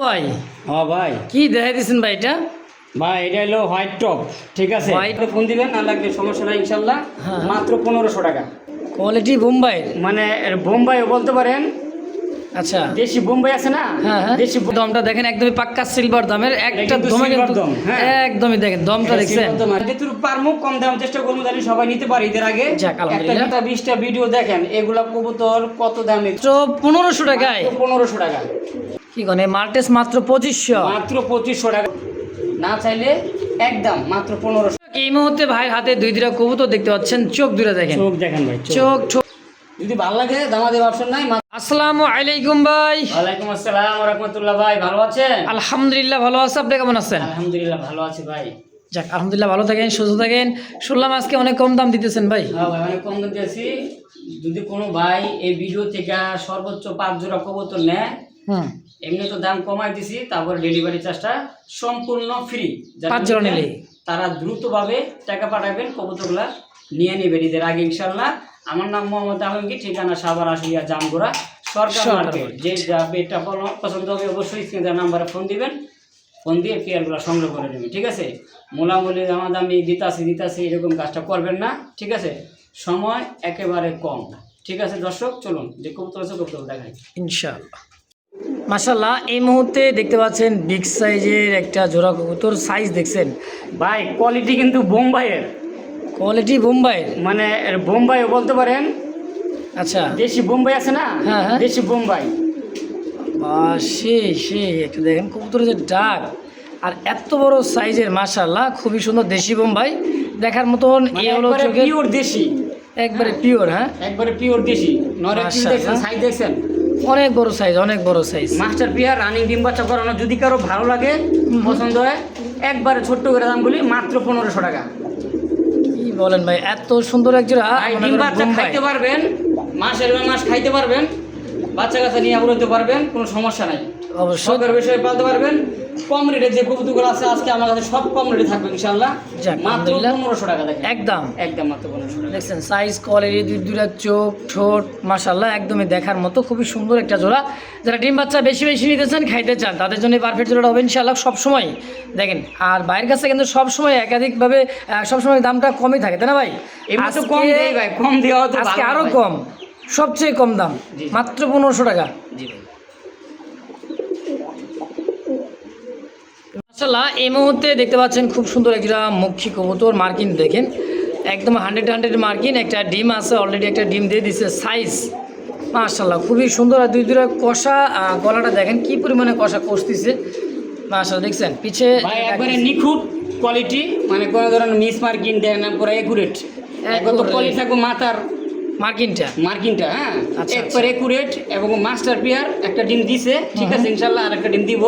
ভাই হ্যাঁ ভাই, কি দেখাই দিচ্ছেন ভাই এটা? ভাই এটা হলো হোয়াইট টপ, ঠিক আছে। White- ফোন দিবেন, না লাগলে সমস্যা নাই ইনশাল্লাহ। হ্যাঁ। মাত্র 1500 টাকা। কোয়ালিটি বোম্বাইয়ের। মানে বোম্বাইও বলতে পারেন, আচ্ছা, দেশি বোম্বাই আছে না, হ্যাঁ হ্যাঁ, দেশি দমটা দেখেন একদমই পাক্কা সিলভার দামের একটা কিন্তু দমে silver কিন্তু দম, হ্যাঁ। একদমই দেখেন দমটা দেখছেন। যেহেতু পারমু কম দাম চেষ্টা করবো জানি সবাই নিতে পারি ঈদের আগে। যাক, আলহামদুলিল্লাহ। একটা 20টা ভিডিও দেখেন, এগুলা কবুতর কত দামে, তো 1500 টাকায় 1500 টাকা। কি কোন মাল্টেস মাত্র 2500। মাত্র 2500 টাকা, না চাইলে একদম মাত্র 1500। এই মুহূর্তে ভাইয়ের হাতে দুইটা কবুতর দেখতে পাচ্ছেন, চোখ দুটো দেখেন, চোখ দেখেন ভাই, চোখ চোখ। যদি ভালো লাগে দামাদের অপশন নাই। আসসালামু আলাইকুম ভাই। ওয়ালাইকুম আসসালাম ওয়া রাহমাতুল্লাহ। ভাই ভালো আছেন? আলহামদুলিল্লাহ ভালো আছে, আপনি কেমন আছেন? আলহামদুলিল্লাহ ভালো আছি ভাই। যাক, আলহামদুলিল্লাহ ভালো থাকেন, সুস্থ থাকেন। শুনলাম আজকে অনেক কম দাম দিতেছেন ভাই। হ্যাঁ ভাই, অনেক কম দাম দিয়েছি। যদি কোনো ভাই এই ভিডিও থেকে সর্বোচ্চ 5 জোড়া কবুতর নেয়, এমনি তো দাম কমাই দিছি, তারপর ডেলিভারি চার্জটা সম্পূর্ণ ফ্রি। 5 জোড়া নিলে তারা দ্রুতভাবে টাকা পাঠাবেন, কবুতরগুলা নিয়ে নেবেন ঈদের আগে ইনশাল্লাহ। আমার নাম মোহাম্মদ আলমগীর, ঠিকানা সাভার আশুলিয়া জামগোড়া সরকার মার্কেট। যে যাবে এটা পছন্দ হবে অবশ্যই স্ক্রিনে নাম্বারে ফোন দিবেন, ফোন দিয়ে পেয়ারগুলো সংগ্রহ করে নেবেন, ঠিক আছে। মোলামুলি দামাদামি দিতাছি এরকম কাজটা করবেন না, ঠিক আছে। সময় একেবারে কম, ঠিক আছে। দর্শক চলুন যে কবুতর আছে কবুতর দেখাই ইনশাআল্লাহ। মাশাআল্লাহ, এই মুহূর্তে দেখতে পাচ্ছেন বিগ সাইজের একটা জোড়া কবুতর। সাইজ দেখছেন ভাই, কোয়ালিটি কিন্তু বোম্বাইয়ের, কোয়ালিটি বোম্বাইয়ের। মানে বোম্বাইও বলতে পারেন, আচ্ছা, দেশি বোম্বাই আছে না, হ্যাঁ, হ্যাঁ। দেশি বোম্বাই। সেই একটু দেখেন কবুতরের যে ডাক আর এত বড় সাইজের, মাশাআল্লাহ খুবই সুন্দর। দেশি বোম্বাই দেখার মতন। মানে এই হলো একবারে চোখের পিওর দেশি, একবারে পিওর। হ্যাঁ, একবারে পিওর দেশি। নরের কি দেখছেন, সাইজ দেখছেন, অনেক বড় সাইজ, অনেক বড় সাইজ। মাস্টার পিয়ার রানিং ডিম বাচ্চা করানো। যদি কারো ভালো লাগে, পছন্দ হয়, একবারে ছোট্ট করে দাম বলি, মাত্র 1500 টাকা। কি বলেন ভাই, এত সুন্দর এক জোড়া ভাই মনে ডিম করেন বাচ্চা বোম্বাই। খাইতে পারবেন, মাসের মাস খাইতে পারবেন, বাচ্চা কাচ্চা নিয়ে উড়াতে পারবেন, কোনো সমস্যা নাই। অবশ্যই শখের বিষয়ে পালতে পারবেন। কম রেটে যে কবুতরগুলো আছে আজকে আমার কাছে সব কম রেটে থাকবে ইনশাআল্লাহ। যাক, মাত্র আলহামদুলিল্লাহ। 1500 টাকা দেখেন, একদম একদম মাত্র 1500 টাকা। দেখছেন সাইজ, কোয়ালিটি, দুইটা চোখ, ঠোঁট, মাশাআল্লাহ একদমই দেখার মতো খুবই সুন্দর একটা জোড়া। যারা ডিম বাচ্চা বেশি বেশি নিতে চান, খাইতে চান, তাদের জন্য পারফেক্ট জোড়াটা হবে ইনশাআল্লাহ সবসময়। দেখেন, আর বাইরের কাছে কিন্তু সবসময় একাধিকভাবে সবসময় দামটা কমই থাকে, তাই না ভাই? এমনি তো কম দেই ভাই, কম দেওয়া তো আজকে ভালো আরও ভাই। কম, সবচেয়ে কম দাম, জি। মাত্র 1500 টাকা। জি ভাই। মাশাআল্লাহ, এই মুহূর্তে দেখতে পাচ্ছেন খুব সুন্দর একটা মুখী কবুতর, মার্কিন দেখেন একদম 100 মার্কিন। একটা ডিম আছে অলরেডি, একটা ডিম দিয়ে দিচ্ছে। সাইজ মাশাআল্লাহ খুবই সুন্দর। আর দুইটা কষা, গলাটা দেখেন কি পরিমাণে কষা কষতেছে, মাশাআল্লাহ দেখছেন। পিছে ভাই একবারে নিখুঁত কোয়ালিটি, মানে কোনো ধরনের মিস মার্কিং দেয় না, পুরো একুরেট। কত কোয়ালিটি থাকবে মাথার মার্কিনটা। মার্কিংটা, হ্যাঁ আচ্ছা, একবারে একুরেট। এবং মাস্টার পিয়ার একটা ডিম দিছে, ঠিক আছে, ইনশাআল্লাহ আর একটা ডিম দিব।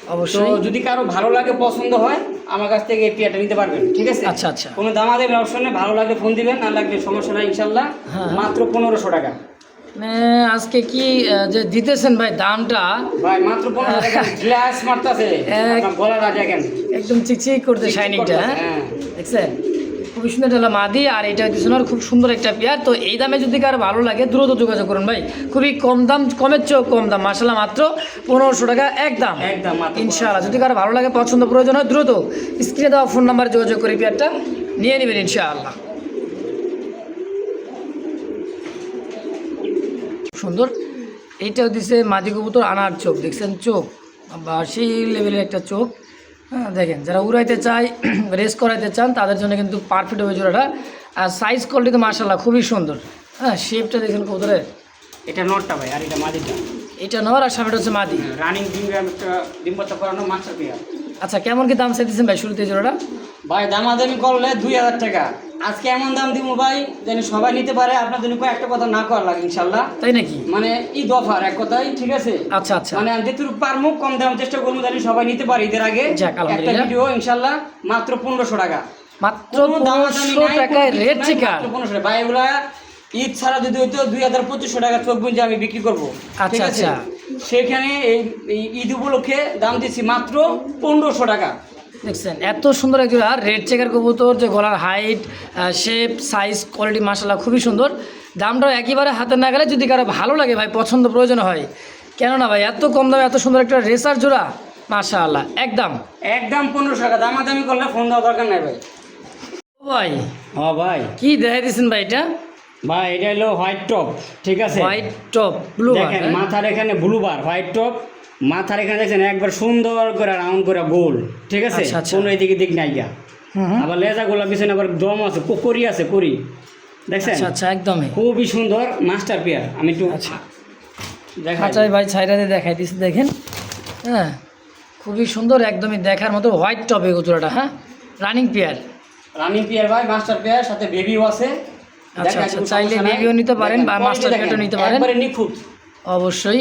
তো অবশ্যই। যদি কারো ভালো লাগে, পছন্দ হয়, আমার কাছ থেকে এই পিয়ারটা নিতে পারবেন, ঠিক আছে। আচ্ছা আচ্ছা, কোনো দামাদের অপশনে ভালো লাগলে ফোন দিবেন, না লাগলে সমস্যা নাই ইনশাআল্লাহ। হ্যাঁ। মাত্র 1500 টাকা। আজকে কি যে দিতেছেন ভাই দামটা, ভাই মাত্র 1500 টাকা। গ্লাস মারতাছে, আপনার গলাটা দেখেন একদম চিকচিক করতে, শাইনিংটা। হ্যাঁ দেখছেন খুবই সুন্দর। এটা হলো মাদি, আর এটা হচ্ছে সোনার খুব সুন্দর একটা পেয়ার। তো এই দামে যদি কারো ভালো লাগে দ্রুত যোগাযোগ করুন ভাই, খুবই কম দাম, কমের চেয়েও কম দাম, মাশাআল্লাহ মাত্র 1500 টাকা একদম, একদম মাত্র ইনশাআল্লাহ। যদি কারো ভালো লাগে, পছন্দ, প্রয়োজন হয়, দ্রুত স্ক্রিনে দেওয়া ফোন নাম্বারে যোগাযোগ করে পেয়ারটা নিয়ে নেবেন ইনশাআল্লাহ। সুন্দর। এইটাও দিছে মাদি কবুতর, আনার চোখ দেখছেন, চোখ বা সেই লেভেলের একটা চোখ। হ্যাঁ দেখেন, যারা উড়াইতে চায়, রেস করাইতে চান, তাদের জন্য কিন্তু পারফেক্ট হবে জোড়াটা। আর সাইজ কোয়ালিটি তো মাশাআল্লাহ খুবই সুন্দর। হ্যাঁ, শেপটা দেখেন কবুতরের। এটা নটটা ভাই, আর এটা মাদিটা। এটা নর, আর সামনেটা হচ্ছে মাদি। রানিং ডিম বাচ্চা করানো মাস্টার পিয়ার। আচ্ছা, কেমন কি দাম চাইতেছেন ভাই শুরুতে জোড়াটা? ভাই দামাদামি করলে 2000 টাকা। আজকে এমন দাম দিব ভাই যেন সবাই নিতে পারে, আপনার জন্য একটা কথা না করা লাগে ইনশাআল্লাহ। তাই নাকি? মানে ঈদ অফার এক কথাই, ঠিক আছে। আচ্ছা আচ্ছা, মানে যেটুকু পারমু কম দাম চেষ্টা করবো যেন সবাই নিতে পারে ঈদের আগে। যাক, একটা আলহামদুলিল্লাহ। ভিডিও ইনশাআল্লাহ মাত্র 1500 টাকা। মাত্র কোনো দামাদামি 1500 নাই, টাকায় কোনো কিছু রেড নাই, চিকার। মাত্র 1500 টাকা। ভাই এগুলা ঈদ ছাড়া যদি হইতো 2500 টাকা চোখ বুঝে আমি বিক্রি করবো, ঠিক আচ্ছা আছে। আচ্ছা, সেখানে এই ঈদ উপলক্ষে দাম দিচ্ছি মাত্র 1500 টাকা। দেখছেন এত সুন্দর এক জোড়া রেড চেকার কবুতর, যে গলার হাইট, শেপ, সাইজ, কোয়ালিটি মাশাআল্লাহ খুবই সুন্দর। দামটাও একেবারে হাতে না গেলে, যদি কারো ভালো লাগে ভাই, পছন্দ প্রয়োজন হয়, কেন না ভাই, এত কম দামে এত সুন্দর একটা রেসার জোড়া, মাশাআল্লাহ। একদম একদম 1500 টাকা, দামাদামি করলে ফোন দেওয়া দরকার নাই ভাই। ও ভাই, হ্যাঁ ভাই, কি দেখাই দিয়েছেন ভাই এটা? ভাই এটা হলো হোয়াইট টপ, ঠিক আছে? হোয়াইট টপ ব্লু, দেখেন মাথার এখানে ব্লু বার, হোয়াইট টপ, মাথার এখানে দেখছেন একবার সুন্দর করে রাউন্ড করে গোল, ঠিক আছে? আচ্ছা, আচ্ছা। কোনো এদিকে দিক নাই গা। আবার লেজা গোলা পিছনে আবার দম আছে, করি আছে, করি দেখছেন? আচ্ছা আচ্ছা, একদমই খুবই সুন্দর মাস্টার পেয়ার। আমি একটু আচ্ছা দেখাই আচ্ছা ভাই, ছাইরা দিয়ে দেখাই দিচ্ছি, দেখেন। হ্যাঁ, খুবই সুন্দর, একদমই দেখার মতো হোয়াইট টপ এই জোড়াটা। হ্যাঁ, রানিং পেয়ার। রানিং পেয়ার ভাই, মাস্টার পেয়ার, সাথে বেবিও আছে। আচ্ছা আচ্ছা, চাইলে বেবিও নিতে পারেন বা মাস্টার পেয়ারও নিতে পারেন, একবারে নিখুঁত। অবশ্যই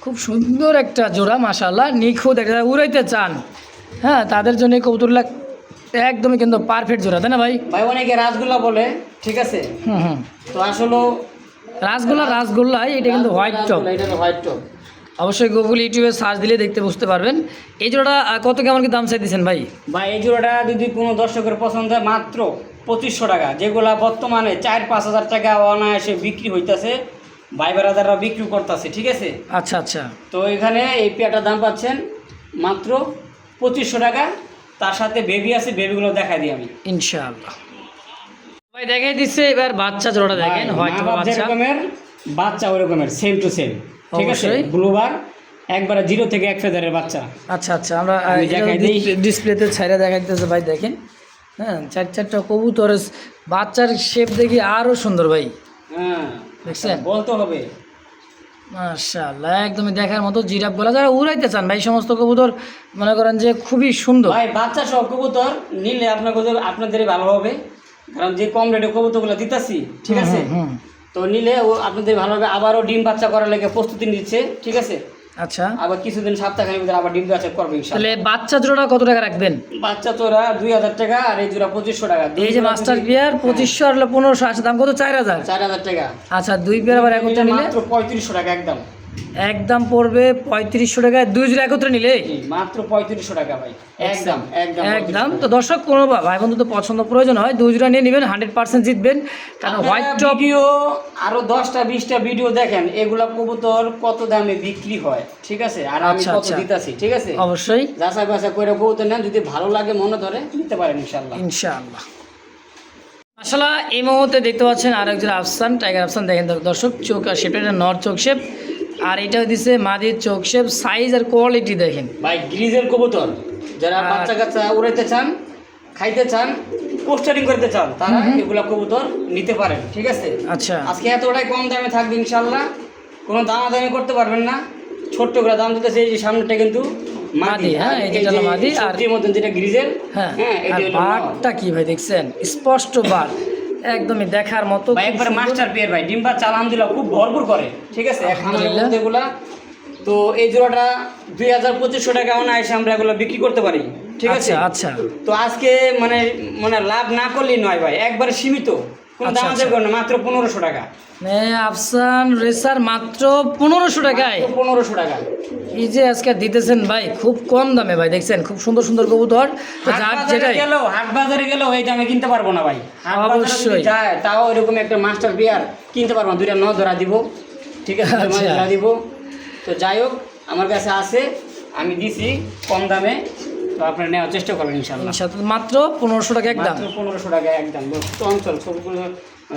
খুব সুন্দর একটা জোড়া, মাশাআল্লাহ, নিখুঁত একটা, উড়াইতে চান, হ্যাঁ, তাদের জন্য এই কবুতরগুলা একদমই কিন্তু পারফেক্ট জোড়া, তাই না ভাই? ভাই অনেকে রাসগোল্লা বলে, ঠিক আছে? হুম, তো আসলে রাসগোল্লা এটা কিন্তু হোয়াইট টপ। এটা হলো হোয়াইট টপ। অবশ্যই গুগল ইউটিউবে সার্চ দিলে দেখতে বুঝতে পারবেন। এই জোড়াটা কত কেমন কি দাম চাইতেছেন ভাই? ভাই এই জোড়াটা যদি কোনো দর্শকের পছন্দ হয় মাত্র 2500 টাকা, যেগুলা বর্তমানে 4-5 হাজার টাকা অনায়াসে বিক্রি হইতেছে, ভাই বেড়াদাররা বিক্রি করতেছে, ঠিক আছে? আচ্ছা আচ্ছা, তো এখানে এই পেয়ারটার দাম পাচ্ছেন মাত্র 2500 টাকা। তার সাথে বেবি আছে, বেবিগুলো দেখাই দিই আমি ইনশাআল্লাহ। ভাই দেখাই দিচ্ছে এবার বাচ্চা জোড়াটা, দেখেন হোয়াইট মা বাপ বাচ্চা, যেরকমের বাচ্চা ওই রকমের, সেম টু সেম, ঠিক আছে? অবশ্যই। ব্লুবার একবারে 0 থেকে 1 ফেদারের বাচ্চা। আচ্ছা আচ্ছা, আমরা আমি দেখাই দিই। ডিসপ্লেতে ছাইরা দেখাই দিতেছে ভাই, দেখেন। হ্যাঁ, চারটা কবুতরের বাচ্চার শেপ দেখি আরও সুন্দর ভাই, হ্যাঁ দেখছেন? বলতে হবে। মাশাআল্লাহ, একদমই দেখার মতো জিরাফ গলা, যারা উড়াইতে চান ভাই সমস্ত কবুতর, মনে করেন যে খুবই সুন্দর। ভাই বাচ্চা সহ কবুতর নিলে আপনাদেরই ভালো হবে, কারণ যে কম রেটে কবুতরগুলো দিতেছি, ঠিক আছে? হুম, তো নিলে ও আপনাদের ভালো হবে। আবারও ডিম বাচ্চা করার লেগে প্রস্তুতি নিচ্ছে, ঠিক আছে? আচ্ছা, আবার কিছুদিন সপ্তাহখানেক ভিতরে আবার ডিম বাচ্চা করবে ইনশাআল্লাহ। তাহলে বাচ্চা জোড়া কত টাকা রাখবেন? বাচ্চা তোরা 2000 টাকা, আর এই জোড়া 2500 টাকা। এই যে মাস্টার পেয়ার 2500 আর 1500, আচ্ছা দাম কত? 4000। 4000 টাকা। আচ্ছা, দুই পেয়ার আবার একত্রে নিলে মাত্র 3500 টাকা একদম। একদম পড়বে 3500 টাকায়, দুই জোড়া একত্রে নিলে মাত্র 3500 টাকা ভাই, একদম একদম একদম। তো দর্শক, কোনো ভাই বন্ধু তো পছন্দ প্রয়োজন হয়, দুই জোড়া নিয়ে নেবেন, 100% জিতবেন, কারণ হোয়াইট টপ। ভিডিও আরো 10টা-20টা ভিডিও দেখেন, এগুলা কবুতর কত দামে বিক্রি হয়, ঠিক আছে? আর আমি আচ্ছা, কত আচ্ছা। দিতাছি, ঠিক আছে? অবশ্যই যাচাই বাছাই করে কবুতর নেন, যদি ভালো লাগে মনে ধরে নিতে পারেন ইনশাআল্লাহ। ইনশাআল্লাহ। আসলে এই মুহূর্তে দেখতে পাচ্ছেন আর একজন আফসান, টাইগার আফসান, দেখেন দর্শক, চোখ আর শেপ, এটা নর চোখ শেপ, আর এটা দিচ্ছে মাদির চোখ শেপ, সাইজ আর কোয়ালিটি দেখেন ভাই গ্রিজের কবুতর, যারা বাচ্চা কাচ্চা উড়াইতে চান, খাইতে চান, পোস্টারিং করতে চান, তারা এগুলা কবুতর নিতে পারেন, ঠিক আছে? আচ্ছা, আজকে এতটাই কম দামে থাকবে ইনশাআল্লাহ, কোনো দামাদামি করতে পারবেন না। ছোট্ট করে দাম দিতেছে, এই যে সামনেটা কিন্তু মাদি, হ্যাঁ, এই যেটা হলো মাদি, আর সবজির মতন যেটা গ্রিজের, হ্যাঁ, এটা আর হলো বারটা কি ভাই দেখছেন, স্পষ্ট বার, একদমই দেখার মতো, ভাই একবার মাস্টার পেয়ার ভাই, ডিম বাচ্চা আলহামদুলিল্লাহ খুব ভরপুর করে, ঠিক আছে? আলহামদুলিল্লাহ। এগুলা তো এই জোড়াটা 2000-2500 টাকা অনায়াসে আমরা এগুলো বিক্রি করতে পারি, ঠিক আছে? আচ্ছা, তো আজকে মানে মানে লাভ না করলেই নয় ভাই, একবারে সীমিত, কোনো আচ্ছা, দাম দেবে না, মাত্র 1500 টাকা। আফসান রেসার মাত্র 1500 টাকায়, 1500 টাকা এই যে আজকে দিতেছেন ভাই, খুব কম দামে ভাই, দেখছেন খুব সুন্দর সুন্দর কবুতর। তো যার যেটাই হাট বাজারে গেলেও এই দামে কিনতে পারবো না ভাই, হাট বাজারে অবশ্যই। যদি যায় তাও এরকম একটা মাস্টার বিয়ার কিনতে পারবো না, 2টা ন ধরা দিব, ঠিক আছে? আচ্ছা। ধরা দিব। তো যাই হোক, আমার কাছে আছে, আমি দিছি কম দামে, তো আপনারা নেওয়ার চেষ্টা করবেন ইনশাআল্লাহ। মাত্র 1500 টাকা একদম, মাত্র 1500 টাকা একদম। তো অঞ্চল সবগুলো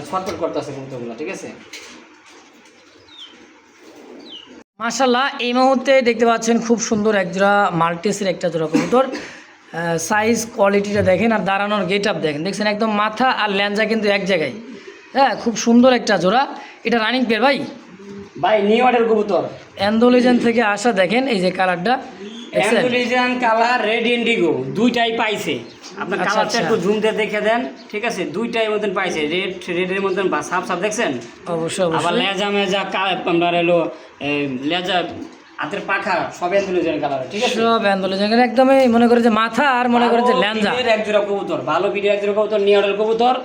ছটফট করতেছে কবুতরগুলো, ঠিক আছে? মাশাআল্লাহ। এই মুহূর্তে দেখতে পাচ্ছেন খুব সুন্দর এক জোড়া মাল্টিসের একটা জোড়া কবুতর, সাইজ কোয়ালিটিটা দেখেন, আর দাঁড়ানোর গেট আপ দেখছেন, একদম মাথা আর ল্যাঞ্জা কিন্তু এক জায়গায়, হ্যাঁ, খুব সুন্দর একটা জোড়া। এটা রানিং পেয়ার ভাই, ভাই নিউ অর্ডার কবুতর, অ্যান্ডোলিজেন থেকে আসা, দেখেন এই যে কালারটা, অ্যান্ডোলিজিয়ান কালার, রেড ইন্ডিগো দুইটাই পাইছে। আপনার আচ্ছা, কালারটা আচ্ছা। একটু জুম দিয়ে দেখে দেন, ঠিক আছে? দুইটাই মতন পাইছে, রেডের মতন সাফ সাফ দেখছেন। অবশ্যই আবার অবশ্যই, লেজা মেজা আপনার এলো লেজা, হাতের পাখা সব অ্যান্ডোলিজিয়ান কালার, ঠিক আছে? সব অ্যান্ডোলিজেন, একদমই মনে করে যে মাথা আর মনে করে যে ল্যাঞ্জা। ভালো বিডের এক জোড়া কবুতর, ভালো বিডের এক জোড়া কবুতর, নিউ অর্ডার কবুতর,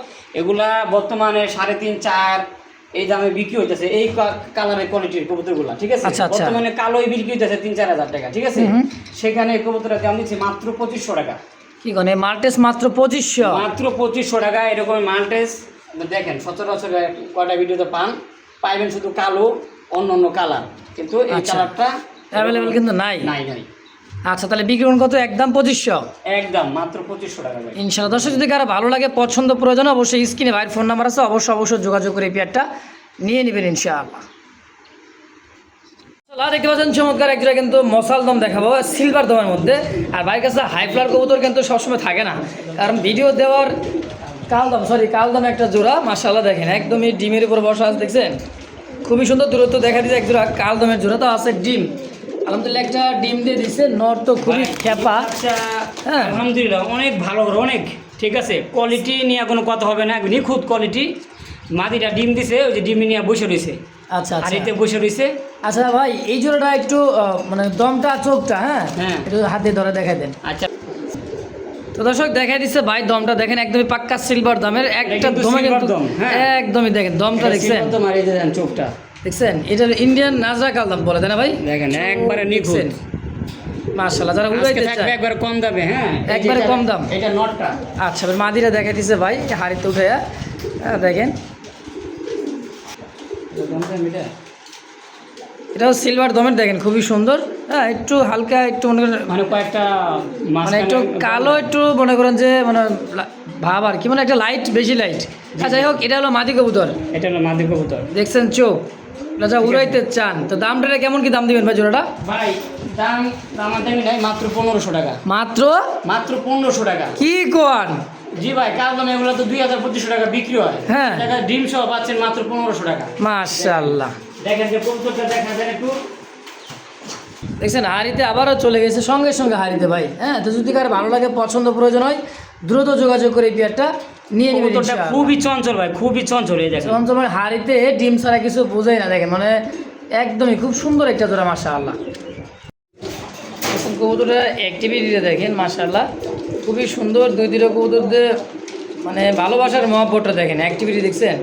এগুলা বর্তমানে 3.5-4 এই দামে বিক্রি হইতেছে, এই কালারের কোয়ালিটির কবুতরগুলা, ঠিক আছে? আচ্ছা, আচ্ছা। বর্তমানে কালোই বিক্রি হইতেছে 3-4 হাজার টাকা, ঠিক আছে? সেখানে এই কবুতরের দাম দিচ্ছে মাত্র 2500 টাকা। কি কোন মাল্টেস মাত্র 2500, মাত্র 2500 টাকা। এরকম মাল্টেস দেখেন সচরাচর কয়টা ভিডিওতে পাইবেন শুধু কালো, অন্য অন্য কালার, কিন্তু এই আচ্ছা। কালারটা অ্যাভেলেবেল কিন্তু নাই। নাই নাই। আচ্ছা, তাহলে বিক্রি করুন কত? একদম 2500। একদম মাত্র 2500 টাকা ভাই। ইনশাআল্লাহ দর্শক, যদি কারো ভালো লাগে, পছন্দ, প্রয়োজন, অবশ্যই স্ক্রিনে ভাইয়ের ফোন নাম্বার আছে, অবশ্যই যোগাযোগ করে এই পেয়ারটা নিয়ে নেবেন ইনশাআল্লাহ। দেখতে পাচ্ছেন চমৎকার এক জোড়া কিন্তু মশাল দম দেখাবো সিলভার দমের মধ্যে। আর ভাইয়ের কাছে হাই ফ্লার কবুতর কিন্তু সবসময় থাকে না, কারণ ভিডিও দেওয়ার কালদম একটা জোড়া মাশাআল্লাহ দেখেন, একদমই ডিমের উপর বসা আছে, দেখছেন খুবই সুন্দর দূরত্ব দেখা দিচ্ছে। এক জোড়া কালদমের জোড়া তো আছে ডিম, আলহামদুলিল্লাহ একটা ডিম দিয়ে দিচ্ছে। নর তো খুবই খেপা। আচ্ছা, হ্যাঁ। আলহামদুলিল্লাহ অনেক ভালো, অনেক ঠিক আছে। কোয়ালিটি নিয়ে কোনো কথা হবে না, নিখুঁত কোয়ালিটি। মাদিটা ডিম দিছে, ওই যে ডিম নিয়ে বসে রয়েছে, আচ্ছা আচ্ছা হাড়িতে বসে রয়েছে। আচ্ছা ভাই, এই জোড়াটা একটু মানে দমটা, চোখটা, হ্যাঁ হ্যাঁ। একটু হাতে ধরে দেখাই দেন। আচ্ছা, তো দর্শক দেখাই দিচ্ছে ভাই, দমটা দেখেন একদমই পাক্কা সিলভার দামের একটা কিন্তু দমে silver কিন্তু দম, হ্যাঁ। একদমই দেখেন দমটা দেখছেন, তো মারিয়ে দেন চোখটা, দেখছেন এটা ইন্ডিয়ান নাজরা কালদম বলে, তাই না ভাই? দেখেন একবারে নিখুঁত। মাশাআল্লাহ, যারা উড়াইতে আজকে থাকবে চায় একবার কম দামে। হ্যাঁ, একবারে কম দাম। এটা নটটা। আচ্ছা, এবার মাদিরা দেখাই দিচ্ছে ভাই হাড়িতে উঠে, দেখেন এটাও সিলভার দমের, দেখেন খুবই সুন্দর। হ্যাঁ, একটু হালকা, একটু মনে করেন মানে কয়েকটা মানে একটু কালো, একটু মনে করেন যে মানে ভাব আর কি, মানে একটা লাইট, বেশি লাইট। আচ্ছা, যাই হোক, এটা হলো মাদি কবুতর, এটা হলো মাদি কবুতর। দেখছেন চোখ, যা উড়াইতে চান। তো দামটা কেমন কি দাম দিবেন ভাই জোড়াটা? ভাই দামাদামি নাই, মাত্র 1500 টাকা। মাত্র 1500 টাকা। কি কোয়ান? জি ভাই, কালদম এগুলো তো 2500 টাকা বিক্রি হয়। হ্যাঁ। টাকা ডিম সহ পাচ্ছেন মাত্র 1500 টাকা। মাশাআল্লাহ, দেখেন যে কবুতরটা দেখা যায় একটু। দেখছেন হাড়িতে আবারও চলে গেছে, সঙ্গে সঙ্গে হাড়িতে ভাই। হ্যাঁ, তো যদি কারো ভালো লাগে, পছন্দ, প্রয়োজন হয়, দ্রুত যোগাযোগ করে এই পেয়ারটা নিয়ে নেবেন কবুতরটা ইনশাআল্লাহ। খুবই চঞ্চল ভাই, খুবই চঞ্চল। এই দেখেন চঞ্চল মানে হাড়িতে ডিম ছাড়া কিছু বোঝাই না, দেখেন মানে একদমই খুব সুন্দর একটা জোড়া মাশাআল্লাহ। কবুতরটা অ্যাক্টিভিটিটা দেখেন মাশাআল্লাহ, খুবই সুন্দর। দুইটা কবুতরদের মানে ভালোবাসার মহব্বতটা দেখেন, অ্যাক্টিভিটি দেখছেন।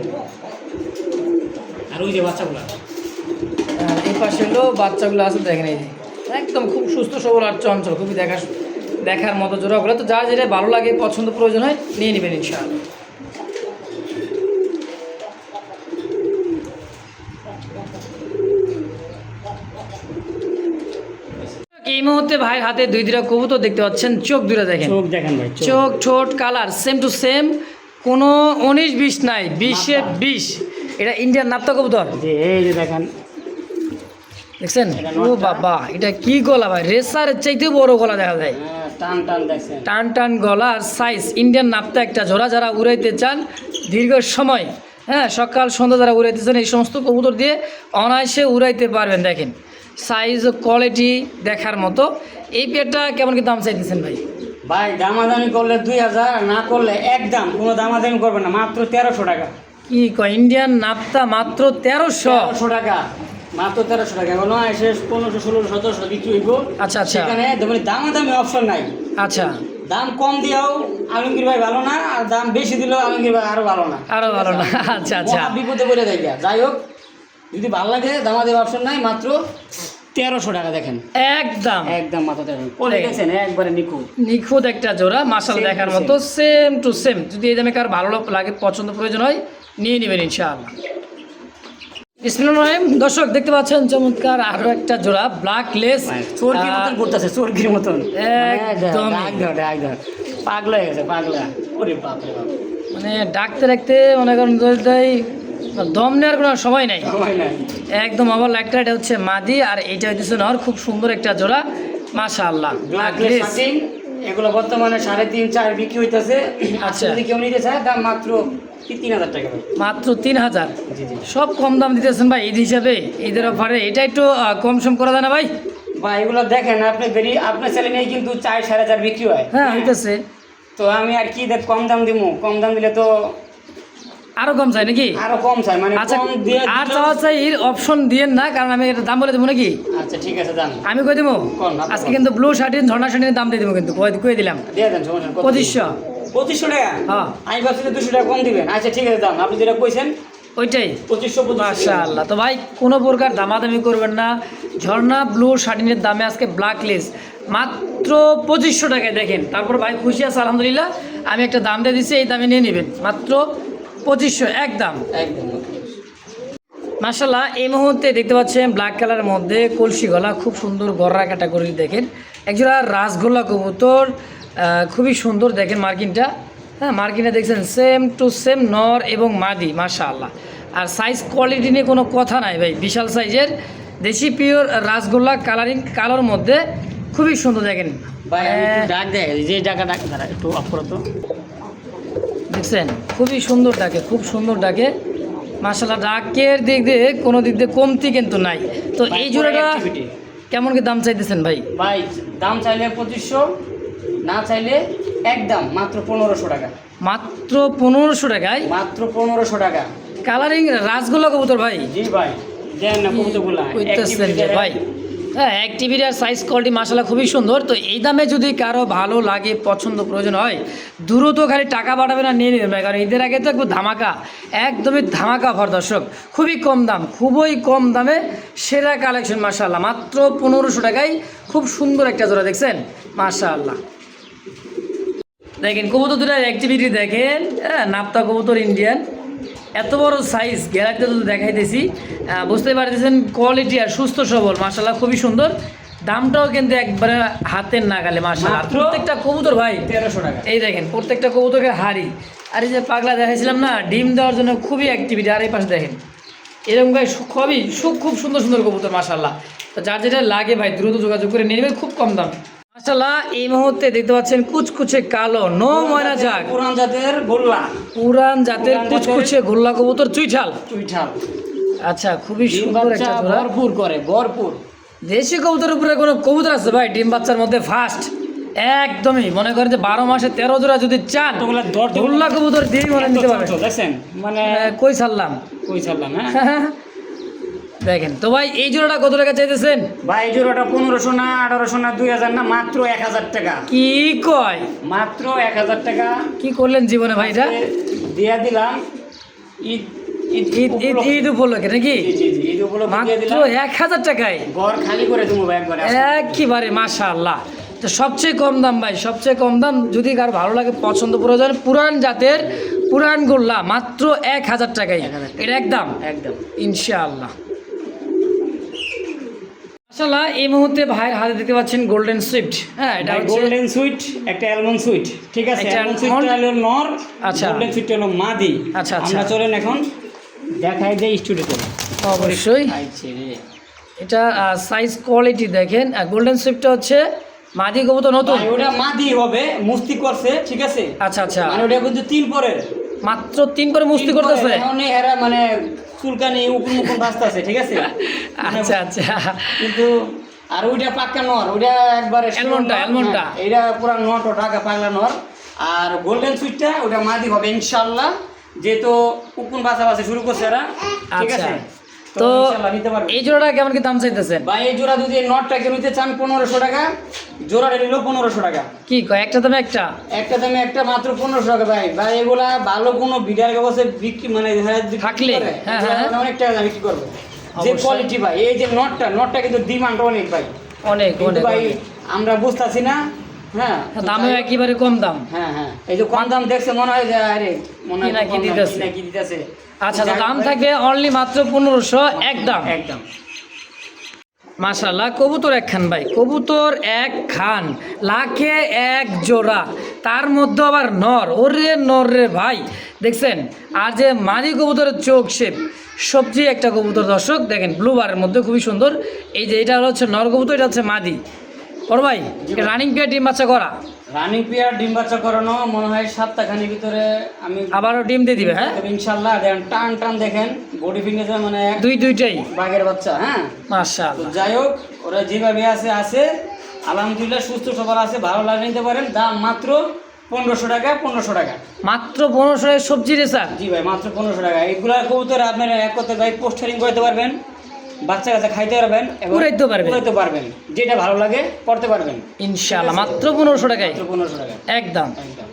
আর ওই যে বাচ্চাগুলো, আর এই পাশে হলো বাচ্চাগুলো আছে, দেখেন এই যে একদম খুব সুস্থ সবল আর চঞ্চল, খুবই দেখার মতো জোড়াগুলো। তো যার যেটা ভালো লাগে, পছন্দ, প্রয়োজন হয়, নিয়ে নেবেন ইনশাআল্লাহ। এই মুহূর্তে ভাইয়ের হাতে দুইটা কবুতর দেখতে পাচ্ছেন, চোখ দুটো দেখেন, চোখ দেখেন ভাই, চোখ, ঠোঁট, কালার সেম টু সেম, কোনো 19-20 নাই, 20-এ 20। এটা ইন্ডিয়ান নাপ্তা কবুতর, যে এই যে দেখেন, দেখছেন? এটা ও নটটা। বাবা, এটা কি গলা ভাই, রেসারের চাইতেও বড় গলা দেখা যায়। হ্যাঁ, টান টান দেখছেন, টান টান গলা আর সাইজ, ইন্ডিয়ান নাপ্তা একটা জোড়া। যারা উড়াইতে চান দীর্ঘ সময়, হ্যাঁ সকাল সন্ধ্যা যারা উড়াইতে চান, এই সমস্ত কবুতর দিয়ে অনায়াসে উড়াইতে পারবেন। দেখেন সাইজ ও কোয়ালিটি দেখার মতো। এই পেয়ারটা কেমন কি দাম চাইতেছেন ভাই? ভাই দামাদামি করলে 2000, না করলে একদম কোনো দামাদামি করবে না, মাত্র 1300 টাকা। কি কয়, ইন্ডিয়ান নাপ্তা মাত্র 1300? 1300 টাকা, মাত্র 1300 টাকা। বলো শেষ 1500, 1600, 1700 বিক্রি হইব। আচ্ছা আচ্ছা সেখানে দামাদামি অপশন নাই। আচ্ছা, দাম কম দিয়েও আলমগীর ভাই ভালো না, আর দাম বেশি দিলেও আলমগীর ভাই আরো ভালো না, আরো ভালো না। আচ্ছা আচ্ছা, মহা বিপদে পড়ে যাই। যাই হোক, যদি ভালো লাগে দামাদামি অপশন নাই, মাত্র 1300 টাকা। দেখেন একদম একদম মাত্র 1300। কোয়ালিটি দেখছেন একবারে নিখুঁত, নিখুঁত একটা জোড়া মাশাআল্লাহ, Same দেখার to মতো সেম টু সেম। যদি এই দামে কার ভালো লাগে, পছন্দ, প্রয়োজন হয়, নিয়ে নেবেন ইনশাআল্লাহ। বিসমিল্লাহির রহমানির রহিম। দর্শক দেখতে পাচ্ছেন চমৎকার আরো একটা জোড়া ব্ল্যাক লেস, চোরকির মতন করতেছে, চোরকির মতন একদম একদম পাগলা হয়ে গেছে, পাগলা। ওরে বাপ রে বাপ, মানে ডাকতে ডাকতে মনে করেন দম নেওয়ার কোনো সময় নাই, সময় নাই। একদম আবার একটা। এটা হচ্ছে মাদি, আর এইটা হচ্ছে নর। খুব সুন্দর একটা জোড়া মাশাআল্লাহ, ব্ল্যাক লেস। শার্টিং এগুলো বর্তমানে 3.5-4 বিক্রি হইতেছে। আচ্ছা। যদি কেউ নিতে চায়, দাম মাত্র 3000 টাকা ভাই। মাত্র 3000? জি জি সব কম দাম দিতেছেন ভাই ঈদ হিসাবে, ঈদের অফারে। এটা একটু কম সম করা যায় না ভাই? ভাই এগুলো দেখেন, আপনি আপনার ছেলে নিয়ে কিন্তু 4-4.5 বিক্রি হয়। হ্যাঁ হইতেছে। তো আমি আর কি কম দাম দিব? কম দাম দিলে তো আরো কম চাই নাকি? আরো কম চাই, মানে আচ্ছা, কম দিয়ে আর চাওয়া চাই অপশন দিয়েন না, কারণ আমি এটা দাম বলে দেবো নাকি? আচ্ছা ঠিক আছে, দাম আমি কই দেবো কোন আপনি আজকে, কোন? কিন্তু ব্লু শার্টিন, ঝর্ণা শার্টিনের দাম দিয়ে দেবো, কিন্তু কই দিলাম দিয়ে দেন, সমস্যা নেই। 2500। 2500 টাকা? হ্যাঁ আমি ভাবছি 200 টাকা কম দিবেন। আচ্ছা ঠিক আছে, দাম আপনি যেটা কইছেন ওইটাই। 2500। মাশাআল্লাহ। তো ভাই কোনো প্রকার দামাদামি করবেন না। ঝর্ণা ব্লু শার্টিনের দামে আজকে ব্ল্যাক লেস মাত্র 2500 টাকায়। দেখেন, তারপর ভাই খুশি আছে আলহামদুলিল্লাহ। আমি একটা দাম দিয়ে দিচ্ছি, এই দামে নিয়ে নেবেন, মাত্র 2500 একদম। একদম। মাশাআল্লাহ এই মুহূর্তে দেখতে পাচ্ছেন ব্ল্যাক কালারের মধ্যে কলসি গলা, খুব সুন্দর গররা ক্যাটাগরি দেখেন, একজোড়া রাসগোল্লা কবুতর, খুবই সুন্দর দেখেন মার্কিনটা। হ্যাঁ, মার্কিনটা দেখছেন সেম টু সেম নর এবং মাদি, মাশাআল্লাহ। আর সাইজ কোয়ালিটি নিয়ে কোনো কথা নাই ভাই, বিশাল সাইজের দেশি পিওর রাসগোল্লা কালারিং কালোর মধ্যে খুবই সুন্দর দেখেন। ভাই আমি একটু ডাক দেয়, যে ডাকা দাঁড়া একটু অফ করো তো। দেখছেন খুবই সুন্দর ডাকে, খুব সুন্দর ডাকে মাশাআল্লাহ। ডাকের দিক দিয়ে কোনো দিক দিয়ে কমতি কিন্তু নাই। তো ভাই, এই জোড়াটা পুরো activity। কেমন কি দাম চাইতেছেন ভাই? ভাই দাম চাইলে 2500, না চাইলে একদম মাত্র 1500 টাকা। মাত্র 1500 টাকায় মাত্র 1500 টাকা। কালারিং রাসগোল্লা কবুতর ভাই, জি ভাই দেন না কবুতরগুলা কইতেছেন যে ভাই। হ্যাঁ, অ্যাক্টিভিটি আর সাইজ কোয়ালিটি মাশাআল্লাহ খুবই সুন্দর। তো এই দামে যদি কারো ভালো লাগে, পছন্দ প্রয়োজন হয়, দ্রুত খালি টাকা পাঠাবে না, নিয়ে নেবেন ভাই। কারণ ঈদের আগে তো একদম ধামাকা, একদমই ধামাকা অফার দর্শক। খুবই কম দাম, খুবই কম দামে সেরা কালেকশন মাশাআল্লাহ। মাত্র 1500 টাকায় খুব সুন্দর একটা জোড়া দেখছেন মাশাআল্লাহ। দেখেন কবুতর দুটার অ্যাক্টিভিটি দেখেন, হ্যাঁ, নাপ্তা কবুতর ইন্ডিয়ান, এত বড় সাইজ গ্যালারিতে যদি দেখাইতেছি, বুঝতে পারতেছেন কোয়ালিটি আর সুস্থ সবল মাশাআল্লাহ খুবই সুন্দর। দামটাও কিন্তু একবারে হাতের নাগালে মাশাআল্লাহ। আর মাত্র প্রত্যেকটা কবুতর ভাই 1300 টাকা। এই দেখেন প্রত্যেকটা কবুতরের হাড়ি, আর এই যে পাগলা দেখাইছিলাম না ডিম দেওয়ার জন্য খুবই অ্যাক্টিভিটি। আর এই পাশে দেখেন এরকম ভাই খুবই খুব সুন্দর সুন্দর কবুতর মাশাআল্লাহ। তো যার যেটা লাগে ভাই দ্রুত যোগাযোগ করে নিয়ে নেবেন, খুব কম দাম মাশাআল্লাহ। এই মুহূর্তে দেখতে পাচ্ছেন কুচকুচে কালো নো ময়না জাগ, পুরান জাতের গোল্লা, পুরান জাতের কুচকুচে গোল্লা কবুতর চুইঠাল। চুইঠাল। আচ্ছা, খুবই ডিম সুন্দর বাচ্চা একটা জোড়া। ভরপুর করে, ভরপুর। দেশি কবুতরের উপরে কোনো কবুতর আছে ভাই ডিম বাচ্চার মধ্যে ফার্স্ট? একদমই মনে করেন যে 12 মাসে 13 জোড়া যদি চান, এতগুলা দর দেব গোল্লা কবুতর দিয়েই মনে নিতে পারবেন। দেখছেন মানে কই ছাড়লাম কই ছাড়লাম। হ্যাঁ দেখেন তো ভাই এই জোড়াটা কত টাকা চাইতেছেন ভাই এই জোড়াটা 1500 না 1800 না 2000 না মাত্র 1000 টাকা। কি কয়, মাত্র 1000 টাকা কি করলেন জীবনে ভাই এটা? দিয়া দিলাম ঈদ ঈদ ঈদ ঈদ ঈদ উপলক্ষে নাকি? জি জি জি, ঈদ উপলক্ষে দিয়ে মাত্র দিলাম। 1000 টাকায় ঘর খালি করে দেবো ভাই একবারে। একেবারে মাশাআল্লাহ। তো সবচেয়ে কম দাম ভাই, সবচেয়ে কম দাম। যদি কার ভালো লাগে পছন্দ প্রয়োজন পুরান জাতের পুরান গোল্লা মাত্র 1000 টাকায়, এটা একদম একদম ইনশাআল্লাহ। মাশাআল্লাহ এই মুহূর্তে ভাইয়ের হাতে দেখতে পাচ্ছেন গোল্ডেন সুইফট। হ্যাঁ, এটা হচ্ছে গোল্ডেন সুইট, একটা অ্যালমন্ড সুইট, ঠিক আছে। একটা অ্যালমন্ড সুইটটা হলো নর, আচ্ছা। গোল্ডেন সুইটটা হলো মাদি। আচ্ছা, আচ্ছা। আমরা চলেন এখন দেখাই দেই স্টুডিওতে। অবশ্যই আইছে রে এটা সাইজ কোয়ালিটি দেখেন। আর গোল্ডেন সুইফটটা হচ্ছে মাদি কবুতর নতুন। ভাই ওটা মাদি হবে, মুস্তি করছে, ঠিক আছে। আচ্ছা আচ্ছা, মানে ওটা কিন্তু 3 পরের, মাত্র 3 পরে মুস্তি করতেছে। এখন এরা মানে চুলকানি উপর মুকুন ভাসতেছে, ঠিক আছে। আচ্ছা আচ্ছা, কিন্তু আর ওইটা পাক্কা নর, ওইটা একবারে অ্যালমন্ডটা, অ্যালমন্ডটা। এটা পুরা নট ও টাকা পাগলা নর। আর গোল্ডেন সুইটটা ওটা মাদি হবে ইনশাআল্লাহ, যেহেতু উকুন বাছাবাছি শুরু করছে এরা, ঠিক আচ্ছা। আছে। তো ইনশাআল্লাহ নিতে পারবে। এই জোড়াটা কেমন কি দাম চাইতেছেন ভাই এই জোড়া যদি এই নটটাকে নিতে চান 1500 টাকা, জোড়াটা নিল 1500 টাকা। কি কয়, একটা দামে একটা? একটা দামে একটা মাত্র 1500 টাকা। ভাই ভাই এগুলা ভালো কোনো বিডার কাছে বিক্রি মানে থাকলে, হ্যাঁ, হ্যাঁ। অনেক টাকা বিক্রি করবে, যে অবশ্যই। কোয়ালিটি ভাই। এই যে নটটা কিন্তু ডিমান্ড অনেক ভাই, অনেক কিন্তু অনেক ভাই অনেক। আমরা বুঝতেছি না। হ্যাঁ দামে একেবারে কম দাম। হ্যাঁ হ্যাঁ, এই যে কম দাম দেখছে মনে হয় যে আরে মনে হয় কি না কি কম দাম, দিতেছে। কি না কি দিতেছে। আচ্ছা, তো দাম থাকবে অনলি মাত্র 1500 একদম একদম। মাশাআল্লাহ। কবুতর একখান ভাই, কবুতর এক খান, লাখে এক জোড়া, তার মধ্যে আবার নর। ওরে নর রে ভাই, দেখছেন। আর যে মাদি কবুতরের চোখ শেপ সবজি একটা কবুতর দর্শক দেখেন, ব্লু বারের মধ্যে খুবই সুন্দর। এই যে এটা হচ্ছে নর কবুতর, এটা হচ্ছে মাদি। বড় ভাই রানিং পেয়ার ডিম বাচ্চা করা, রানিং পেয়ার ডিম বাচ্চা করানো মনে হয় সপ্তাহখানির ভিতরে আমি আবারও ডিম দিয়ে দিবে। হ্যাঁ ইনশাআল্লাহ। দেখেন টান টান দেখেন, বডি ফিঙ্গার মানে দুইটাই বাঘের বাচ্চা। হ্যাঁ তো মাশাআল্লাহ। যাই হোক, ওরা যেভাবে আছে আলহামদুলিল্লাহ সুস্থ সবল আছে, ভালো লাগে নিতে পারেন। দাম মাত্র 1500 টাকা। 1500 টাকা মাত্র 1500 টাকায় সবজি রে স্যার? জি ভাই, মাত্র 1500 টাকা। এইগুলা কবুতর আপনারা এক কথায় ভাই পোস্টারিং করতে পারবেন, বাচ্চা কাচ্চা খাইতে পারবেন এবং উড়াইতে পারবেন, যেটা ভালো লাগে করতে পারবেন ইনশাআল্লাহ। মাত্র 1500 টাকায়, মাত্র 1500 টাকা একদম। একদম।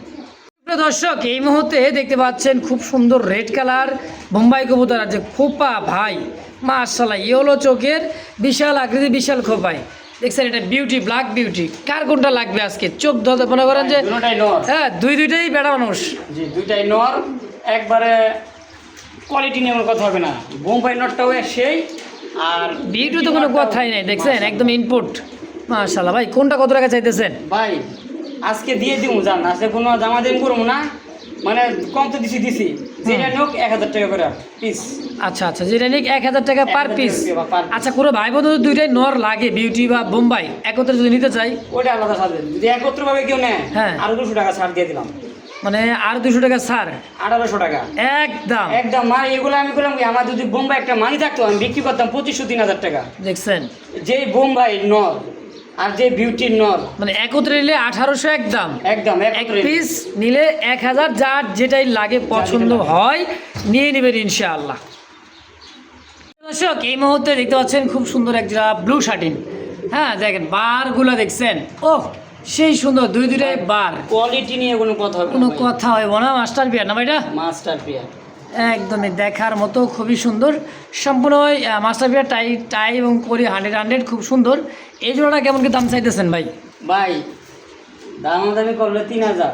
প্রিয় দর্শক এই মুহূর্তে দেখতে পাচ্ছেন খুব সুন্দর রেড কালার বোম্বাই কবুতর আছে, খোপা ভাই মাশাআল্লাহ, ইয়েলো চোখের, বিশাল আকৃতি, বিশাল খোপায় দেখছেন। এটা বিউটি, ব্ল্যাক বিউটি। কার কোনটা লাগবে আজকে? চোখ ধরতে মনে করেন যে দুটোটাই নর। হ্যাঁ দুইটাই বেড়া মানুষ। জি দুইটাই নর, একবারে কোয়ালিটি নিয়ে কোনো কথা হবে না। বোম্বাই নটটাও সেই, আর বিউটি তো কোনো কথাই নাই, দেখছেন একদম ইনপুট। মাশাআল্লাহ ভাই, কোনটা কত টাকা চাইতেছেন? ভাই আজকে দিয়ে দিব, জান আজকে কোনো দামা দাম করবো না, মানে কম তো দিছি যেটা নোক 1000 টাকা করে পিস। আচ্ছা আচ্ছা, যেটা নিক 1000 টাকা পার 1000 পিস। টাকা per piece। আচ্ছা, কোনো ভাই বোন যদি দুইটাই নর লাগে, বিউটি বা বোম্বাই একত্রে যদি নিতে চাই, ওটা আলাদা সাথে যদি একত্রভাবে কেউ নেয়, হ্যাঁ। আরো 200 টাকা ছাড় দিয়ে দিলাম, মানে আর 200 টাকা ছাড় 1800 টাকা একদম। একদম। মানে এগুলো আমি করলাম কি, আমার যদি বোম্বাই একটা মানি থাকতো আমি বিক্রি করতাম 2500-3000 টাকা। দেখছেন, যে বোম্বাই নর আর যে বিউটির নর মানে একত্রে নিলে 1800 একদম। একদম এক একত্রে। পিস নিলে 1000, যার যেটাই লাগে পছন্দ যেটা লাগে। হয় নিয়ে নেবেন ইনশাআল্লাহ। দর্শক, এই মুহূর্তে দেখতে পাচ্ছেন খুব সুন্দর একটা ব্লু শার্টিন। হ্যাঁ দেখেন, বারগুলো দেখছেন, ও সেই সুন্দর, দুইটাই বার, কোয়ালিটি নিয়ে কোনো কথা হবে কোনো কথা হইব না। মাস্টার বিয়ার না ভাইটা, মাস্টার পিয়ার একদমই দেখার মতো, খুবই সুন্দর। সম্পূর্ণ মাস্টার বিয়ার টাই টাই এবং করি 100 খুব সুন্দর। এই জোড়াটা কেমন কি দাম চাইতেছেন ভাই? ভাই দামাদামি করলে 3000,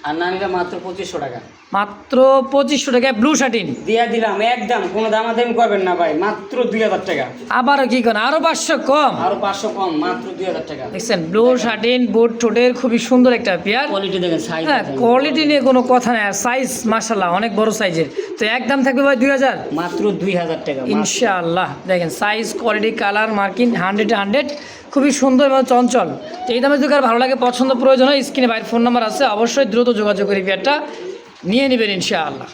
আর না নিলে মাত্র 2500 টাকা মাত্র 2500 টাকায় ব্লু শার্টিন দিয়ে দিলাম একদম। কোনো দামাদামি করবেন না ভাই, মাত্র 2000 টাকা। আবারও কি করেন, আরো 500 কম? আরো 500 কম, মাত্র 2000 টাকা। দেখছেন, ব্লু শার্টিন বুট ঠোঁটের খুবই সুন্দর একটা পেয়ার। কোয়ালিটি দেখেন, সাইজ হ্যাঁ, কোয়ালিটি নিয়ে কোনো কথা নেই, আর সাইজ মাশাআল্লাহ অনেক বড় সাইজের। তো একদম থাকবে ভাই 2000 মাত্র 2000 টাকা ইনশাআল্লাহ। দেখেন সাইজ, কোয়ালিটি, কালার, মার্কিং 100 খুবই সুন্দর এবং চঞ্চল। তো এই দামে যদি কার ভালো লাগে, পছন্দ প্রয়োজন হয়, স্ক্রিনে বাইরের ফোন নাম্বার আছে, অবশ্যই দ্রুত যোগাযোগ করে পেয়ারটা নিয়ে নেবেন ইনশাআল্লাহ।